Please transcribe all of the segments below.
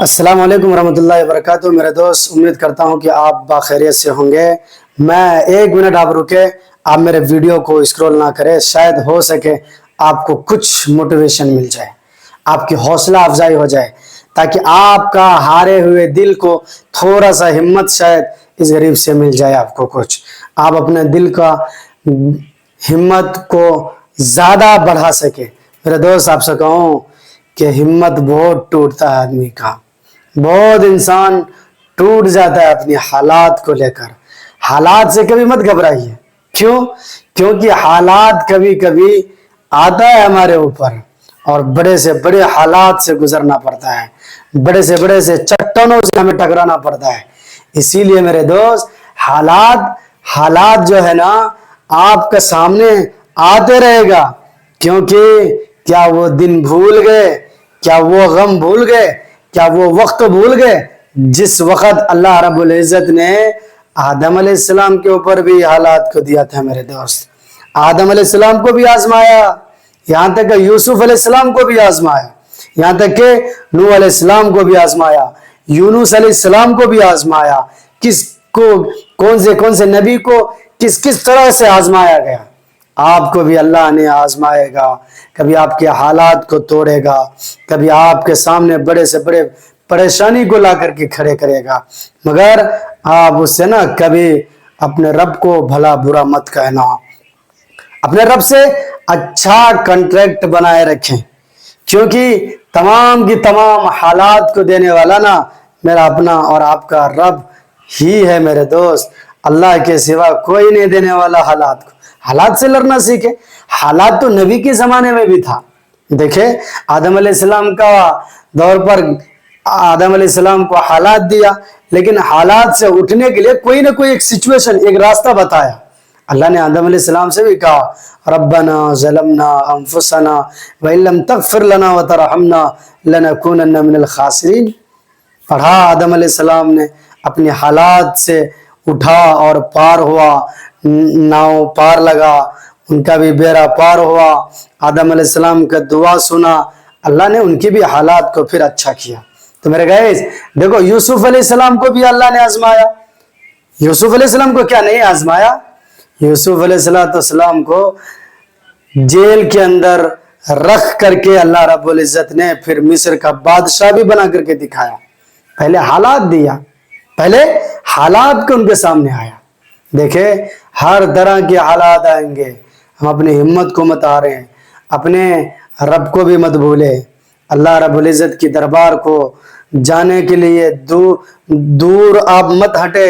السلام علیکم ورحمۃ اللہ وبرکاتہ میرے دوست، امید کرتا ہوں کہ آپ باخیریت سے ہوں گے۔ میں ایک منٹ آپ رکے، آپ میرے ویڈیو کو اسکرول نہ کریں، شاید ہو سکے آپ کو کچھ موٹیویشن مل جائے، آپ کی حوصلہ افزائی ہو جائے، تاکہ آپ کا ہارے ہوئے دل کو تھوڑا سا ہمت شاید اس غریب سے مل جائے آپ کو کچھ، آپ اپنے دل کا ہمت کو زیادہ بڑھا سکے۔ میرے دوست آپ سے کہوں کہ ہمت بہت ٹوٹتا ہے آدمی کا، بہت انسان ٹوٹ جاتا ہے اپنی حالات کو لے کر۔ حالات سے کبھی مت گھبرائیے، کیونکہ حالات کبھی کبھی آتا ہے ہمارے اوپر اور بڑے سے بڑے حالات سے گزرنا پڑتا ہے، بڑے سے چٹانوں سے ہمیں ٹکرانا پڑتا ہے۔ اسی لیے میرے دوست حالات جو ہے نا آپ کے سامنے آتے رہے گا، کیونکہ کیا وہ دن بھول گئے، کیا وہ غم بھول گئے، کیا وہ وقت بھول گئے جس وقت اللہ رب العزت نے آدم علیہ السلام کے اوپر بھی حالات کو دیا تھا۔ میرے دوست آدم علیہ السلام کو بھی آزمایا، یہاں تک کہ یوسف علیہ السلام کو بھی آزمایا، یہاں تک کہ نوح علیہ السلام کو بھی آزمایا، یونس علیہ السلام کو بھی آزمایا، کس کو کون سے نبی کو کس طرح سے آزمایا گیا۔ آپ کو بھی اللہ نے آزمائے گا، کبھی آپ کے حالات کو توڑے گا، کبھی آپ کے سامنے بڑے سے بڑے پریشانی کو لا کر کے کھڑے کرے گا، مگر آپ اس سے نا کبھی اپنے رب کو بھلا برا مت کہنا، اپنے رب سے اچھا کنٹریکٹ بنائے رکھیں، کیونکہ تمام کی تمام حالات کو دینے والا نا میرا اپنا اور آپ کا رب ہی ہے۔ میرے دوست اللہ کے سوا کوئی نہیں دینے والا حالات کو۔ حالات سے لڑنا سیکھے، حالات تو نبی کے زمانے میں بھی تھا۔ دیکھیں آدم علیہ السلام کا دور پر آدم علیہ السلام کو حالات دیا، لیکن حالات سے اٹھنے کے لیے کوئی نہ کوئی ایک سچویشن، ایک راستہ بتایا۔ اللہ نے آدم علیہ السلام سے بھی کہا ربنا ظلمنا انفسنا وان لم تغفر لنا وترحمنا لنکونن من الخاسرین۔ پڑھا آدم علیہ السلام نے اپنی حالات سے اٹھا اور پار ہوا، ناؤ پار لگا، ان کا بھی بیڑا پار ہوا، آدم علیہ السلام کا دعا سنا، اللہ نے ان کی بھی حالات کو پھر اچھا کیا۔ تو میرے گائز دیکھو یوسف علیہ السلام کو بھی اللہ نے آزمایا، یوسف علیہ السلام کو کیا نہیں آزمایا؟ یوسف علیہ السلام کو جیل کے اندر رکھ کر کے اللہ رب العزت نے پھر مصر کا بادشاہ بھی بنا کر کے دکھایا۔ پہلے حالات دیا، پہلے حالات کو ان کے سامنے آیا۔ دیکھیں ہر طرح کے حالات آئیں گے، ہم اپنی ہمت کو مت ہاریں، اپنے رب کو بھی مت بھولے۔ اللہ رب العزت کی دربار کو جانے کے لیے دور آپ مت ہٹے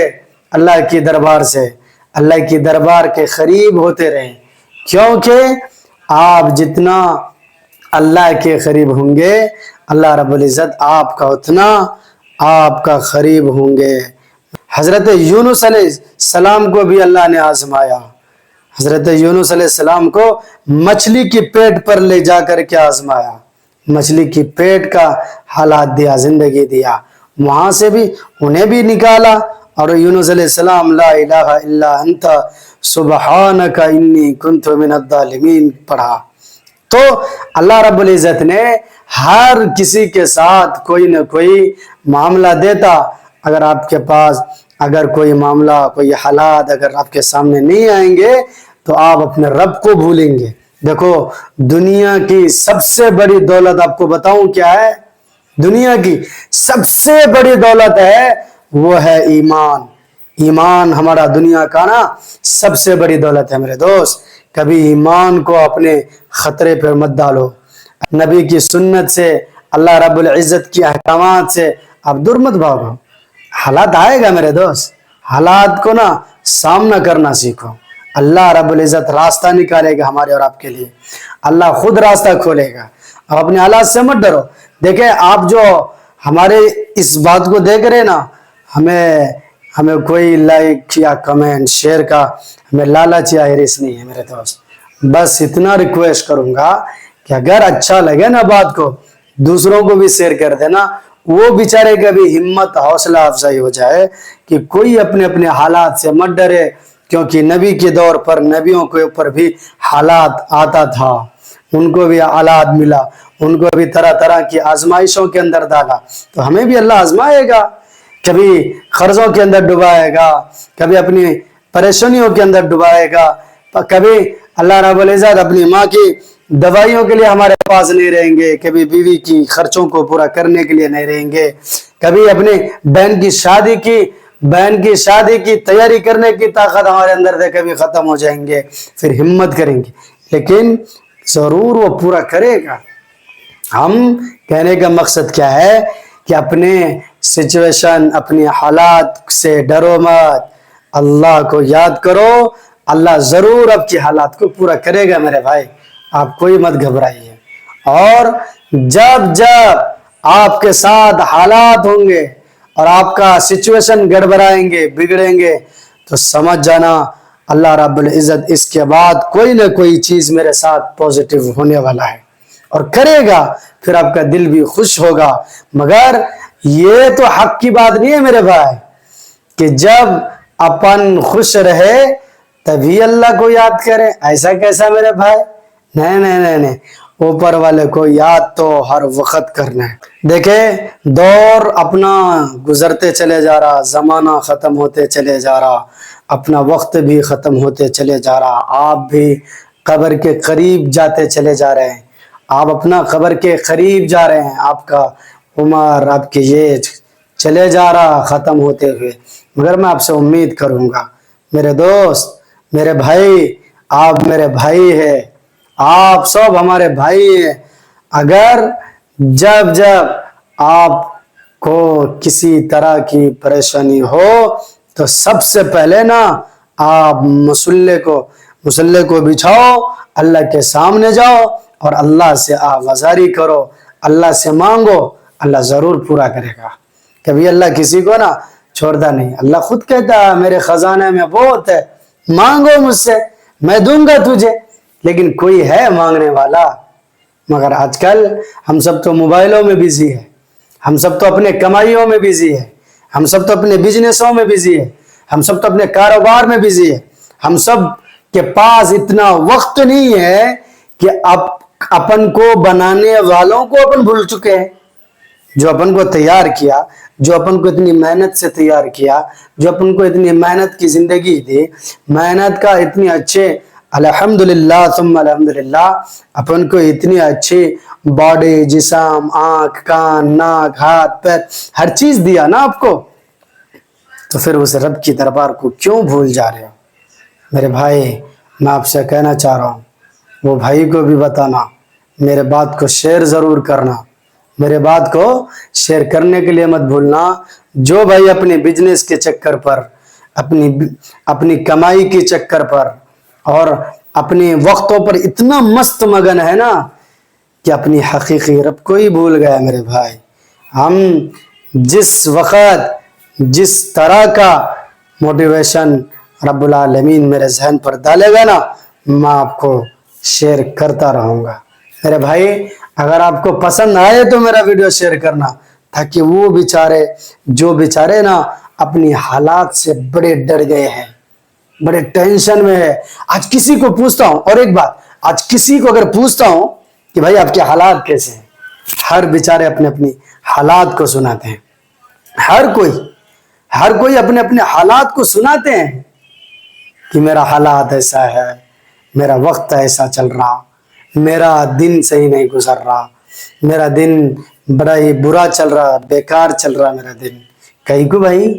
اللہ کی دربار سے، اللہ کی دربار کے قریب ہوتے رہیں، کیونکہ آپ جتنا اللہ کے قریب ہوں گے اللہ رب العزت آپ کا اتنا آپ کا قریب ہوں گے۔ حضرت یونس علیہ السلام کو بھی اللہ نے آزمایا، حضرت یونس علیہ السلام کو مچھلی کی پیٹ پر لے جا کر کے آزمایا، مچھلی کی پیٹ کا حالات دیا، زندگی دیا، وہاں سے بھی انہیں بھی نکالا، اور یونس علیہ السلام لا الہ الا انت سبحانک انی کنت من الظالمین پڑھا۔ تو اللہ رب العزت نے ہر کسی کے ساتھ کوئی نہ کوئی معاملہ دیتا۔ اگر آپ کے پاس اگر کوئی معاملہ، کوئی حالات اگر آپ کے سامنے نہیں آئیں گے تو آپ اپنے رب کو بھولیں گے۔ دیکھو دنیا کی سب سے بڑی دولت آپ کو بتاؤں کیا ہے؟ دنیا کی سب سے بڑی دولت ہے وہ ہے ایمان۔ ایمان ہمارا دنیا کا نا سب سے بڑی دولت ہے۔ میرے دوست کبھی ایمان کو اپنے خطرے پر مت ڈالو، نبی کی سنت سے، اللہ رب العزت کی احکامات سے آپ دور مت بھاگو۔ حالات آئے گا میرے دوست، حالات کو نا سامنا کرنا سیکھو، اللہ رب العزت راستہ نکالے گا ہمارے اور آپ کے لیے، اللہ خود راستہ کھولے گا۔ اب اپنے حالات سے مت ڈرو۔ دیکھیں آپ جو ہمارے اس بات کو دیکھ رہے نا، ہمیں کوئی لائک یا کمنٹ شیئر کا ہمیں لالچ یا ہرس نہیں ہے میرے دوست۔ بس اتنا ریکویسٹ کروں گا کہ اگر اچھا لگے نا بات کو دوسروں کو بھی شیئر کر دینا، وہ بیچارے کا بھی ہمت حوصلہ افزائی ہو جائے کہ کوئی اپنے حالات سے مت ڈرے، کیونکہ نبی کے دور پر نبیوں کے اوپر بھی حالات آتا تھا، ان کو بھی اولاد ملا, ان کو بھی طرح طرح کی آزمائشوں کے اندر ڈالا, تو ہمیں بھی اللہ آزمائے گا, کبھی قرضوں کے اندر ڈبائے گا, کبھی اپنی پریشانیوں کے اندر ڈبائے گا, کبھی اللہ رب العزت اپنی ماں کی دوائیوں کے لیے ہمارے پاس نہیں رہیں گے, کبھی بیوی کی خرچوں کو پورا کرنے کے لیے نہیں رہیں گے, کبھی اپنی بہن کی شادی کی تیاری کرنے کی طاقت ہمارے اندر سے کبھی ختم ہو جائیں گے, پھر ہمت کریں گے, لیکن ضرور وہ پورا کرے گا. ہم کہنے کا مقصد کیا ہے کہ اپنے سچویشن, اپنی حالات سے ڈرو مت, اللہ کو یاد کرو, اللہ ضرور آپ کی حالات کو پورا کرے گا میرے بھائی, آپ کوئی مت گھبرائیے. اور جب جب آپ کے ساتھ حالات ہوں گے اور آپ کا سچویشن گڑبڑائیں گے, بگڑیں گے, تو سمجھ جانا اللہ رب العزت اس کے بعد کوئی نہ کوئی چیز میرے ساتھ پوزیٹیو ہونے والا ہے اور کرے گا, پھر آپ کا دل بھی خوش ہوگا. مگر یہ تو حق کی بات نہیں ہے میرے بھائی کہ جب اپن خوش رہے تبھی اللہ کو یاد کرے, ایسا کیسا میرے بھائی؟ نہیں نہیں نہیں نہیں, اوپر والے کو یاد تو ہر وقت کرنا ہے. دیکھیں دور اپنا گزرتے چلے جا رہا, زمانہ ختم ہوتے چلے جا رہا, اپنا وقت بھی ختم ہوتے چلے جا رہا, آپ بھی قبر کے قریب جاتے چلے جا رہے ہیں, آپ اپنا قبر کے قریب جا رہے ہیں, آپ کا عمر, آپ کی ایج چلے جا رہا ختم ہوتے ہوئے. مگر میں آپ سے امید کروں گا میرے دوست, میرے بھائی, آپ میرے بھائی ہیں, آپ سب ہمارے بھائی ہیں. اگر جب جب آپ کو کسی طرح کی پریشانی ہو تو سب سے پہلے نا آپ مصلے کو بچھاؤ, اللہ کے سامنے جاؤ اور اللہ سے آوازاری کرو, اللہ سے مانگو, اللہ ضرور پورا کرے گا. کبھی اللہ کسی کو نا چھوڑتا نہیں. اللہ خود کہتا ہے میرے خزانے میں بہت ہے, مانگو مجھ سے میں دوں گا تجھے. لیکن کوئی ہے مانگنے والا؟ مگر آج کل ہم سب تو موبائلوں میں بزی ہے, ہم سب تو اپنے کمائیوں میں بزی ہے, ہم سب تو اپنے بزنسوں میں بزی ہے, ہم سب تو اپنے کاروبار میں بزی ہے. ہم سب کے پاس اتنا وقت نہیں ہے کہ اپن کو بنانے والوں کو اپن بھول چکے ہیں. جو اپن کو تیار کیا, جو اپن کو اتنی محنت سے تیار کیا, جو اپن کو اتنی محنت کی زندگی دی, محنت کا اتنی اچھے الحمدللہ ثم الحمدللہ اپن کو اتنی اچھی باڈی, جسم, آنکھ, کان, ناک, ہاتھ, پیر, ہر چیز دیا نا آپ کو, تو پھر اس رب کی دربار کو کیوں بھول جا رہے ہو؟ میرے بھائی میں آپ سے کہنا چاہ رہا ہوں, وہ بھائی کو بھی بتانا, میرے بات کو شیئر ضرور کرنا, میرے بات کو شیئر کرنے کے لیے مت بھولنا. جو بھائی اپنے بزنس کے چکر پر, اپنی کمائی کے چکر پر اور اپنے وقتوں پر اتنا مست مگن ہے نا کہ اپنی حقیقی رب کو ہی بھول گیا میرے بھائی. ہم جس وقت جس طرح کا موٹیویشن رب العالمین میرے ذہن پر ڈالے گا نا, میں آپ کو شیئر کرتا رہوں گا. میرے بھائی اگر آپ کو پسند آئے تو میرا ویڈیو شیئر کرنا, تاکہ وہ بیچارے نا اپنی حالات سے بڑے ڈر گئے ہیں, بڑے ٹینشن میں ہے. آج کسی کو پوچھتا ہوں, اور ایک بات, آج کسی کو اگر پوچھتا ہوں کہ بھائی آپ کے حالات کیسے ہیں, ہر بیچارے اپنی حالات کو سناتے ہیں. ہر کوئی اپنے حالات کو سناتے ہیں کہ میرا حالات ایسا ہے, میرا وقت ایسا چل رہا, میرا دن صحیح نہیں گزر رہا, میرا دن بڑا ہی برا چل رہا, بیکار چل رہا میرا دن. کہیں کو بھائی,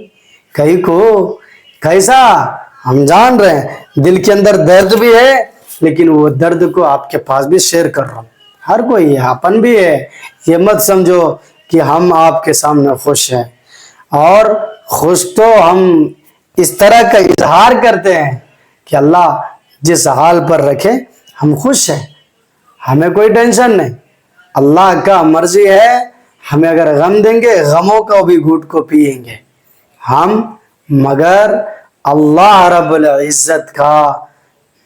کہیں کو کیسا ہم جان رہے ہیں, دل کے اندر درد بھی ہے, لیکن وہ درد کو آپ کے پاس بھی شیئر کر رہا ہوں. ہر کوئی ہے, اپن بھی ہے. یہ مت سمجھو کہ ہم آپ کے سامنے خوش ہیں, اور خوش تو ہم اس طرح کا اظہار کرتے ہیں کہ اللہ جس حال پر رکھے ہم خوش ہیں, ہمیں کوئی ٹینشن نہیں. اللہ کا مرضی ہے, ہمیں اگر غم دیں گے غموں کا بھی گھوٹ کو پیئیں گے ہم. مگر اللہ رب العزت کا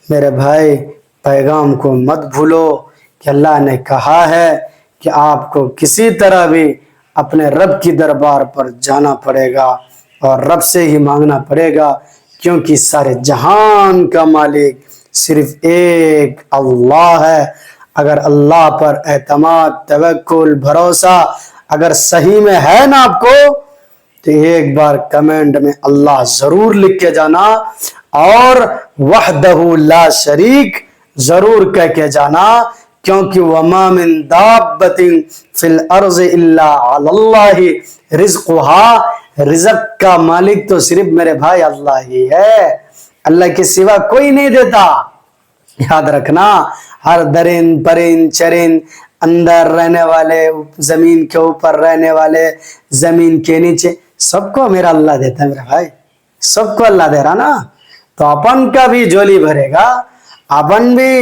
میرے بھائی پیغام کو مت بھولو کہ اللہ نے کہا ہے کہ آپ کو کسی طرح بھی اپنے رب کی دربار پر جانا پڑے گا اور رب سے ہی مانگنا پڑے گا, کیونکہ سارے جہان کا مالک صرف ایک اللہ ہے. اگر اللہ پر اعتماد، توکل، بھروسہ اگر صحیح میں ہے نا آپ کو، تو ایک بار کمنٹ میں اللہ ضرور لکھ کے جانا، اور وحدہ لا شریک ضرور کہہ کے جانا، کیونکہ وما من دابۃ فی الارض الا علی اللہ رزقها، رزق کا مالک تو صرف میرے بھائی اللہ ہی ہے، اللہ کے سوا کوئی نہیں دیتا۔ یاد رکھنا، ہر درند پرند چرند، اندر رہنے والے، زمین کے اوپر رہنے والے، زمین کے نیچے، سب کو میرا اللہ دیتا ہے میرے بھائی، سب کو اللہ دے رہا نا، تو اپن کا بھی جولی بھرے گا، اپن بھی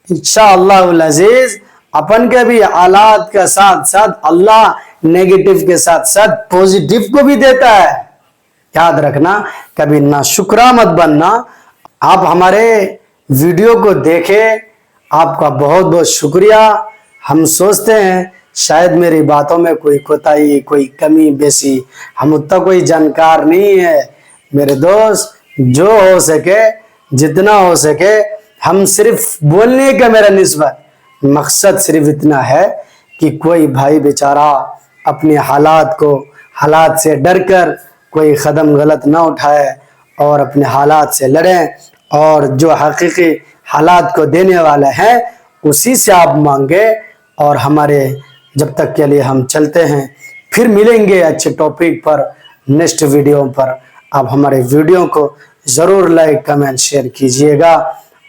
انشاءاللہ العزیز، اپن کے بھی حالات کا ساتھ ساتھ اللہ نیگیٹو کے ساتھ ساتھ پوزیٹیو کو بھی دیتا ہے۔ یاد رکھنا، کبھی نہ شکرا مت بننا۔ آپ ہمارے ویڈیو کو دیکھے، آپ کا بہت بہت شکریہ۔ ہم سوچتے ہیں شاید میری باتوں میں کوئی کوتاہی، کوئی کمی بیسی، ہم اتنا کوئی جانکار نہیں ہے میرے دوست، جو ہو سکے جتنا ہو سکے، ہم صرف بولنے کا میرا نسبت مقصد صرف اتنا ہے کہ کوئی بھائی بیچارہ اپنے حالات سے ڈر کر کوئی قدم غلط نہ اٹھائے، اور اپنے حالات سے لڑیں، اور جو حقیقی حالات کو دینے والا ہے اسی سے آپ مانگے۔ اور ہمارے جب تک کے لیے ہم چلتے ہیں، پھر ملیں گے اچھے ٹاپک پر، نیکسٹ ویڈیو پر۔ آپ ہمارے ویڈیو کو ضرور لائک، کمنٹ، شیئر کیجئے گا،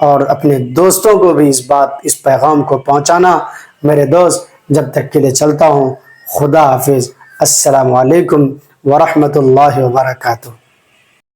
اور اپنے دوستوں کو بھی اس پیغام کو پہنچانا۔ میرے دوست، جب تک کے لیے چلتا ہوں، خدا حافظ، السلام علیکم ورحمۃ اللہ وبرکاتہ۔